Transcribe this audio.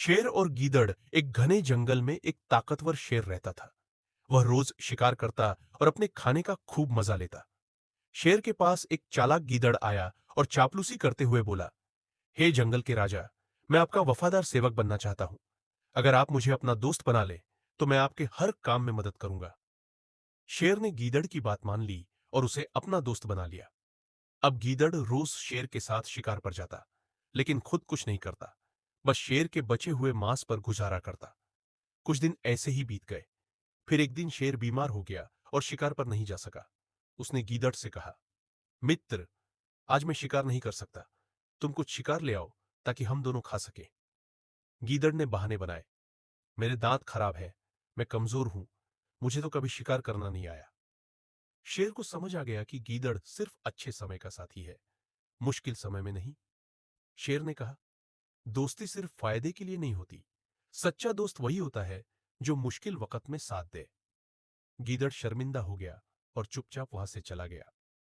शेर और गीदड़ एक घने जंगल में एक ताकतवर शेर रहता था। वह रोज शिकार करता और अपने खाने का खूब मजा लेता। शेर के पास एक चालाक गीदड़ आया और चापलूसी करते हुए बोला, हे जंगल के राजा, मैं आपका वफादार सेवक बनना चाहता हूं। अगर आप मुझे अपना दोस्त बना ले तो मैं आपके हर काम में मदद करूंगा। शेर ने गीदड़ की बात मान ली और उसे अपना दोस्त बना लिया। अब गीदड़ रोज शेर के साथ शिकार पर जाता, लेकिन खुद कुछ नहीं करता, बस शेर के बचे हुए मांस पर गुजारा करता। कुछ दिन ऐसे ही बीत गए। फिर एक दिन शेर बीमार हो गया और शिकार पर नहीं जा सका। उसने गीदड़ से कहा, मित्र, आज मैं शिकार नहीं कर सकता। तुम कुछ शिकार ले आओ ताकि हम दोनों खा सकें। गीदड़ ने बहाने बनाए, मेरे दांत खराब है, मैं कमजोर हूं, मुझे तो कभी शिकार करना नहीं आया। शेर को समझ आ गया कि गीदड़ सिर्फ अच्छे समय का साथी है, मुश्किल समय में नहीं। शेर ने कहा, दोस्ती सिर्फ फायदे के लिए नहीं होती। सच्चा दोस्त वही होता है जो मुश्किल वक्त में साथ दे। गीदड़ शर्मिंदा हो गया और चुपचाप वहां से चला गया।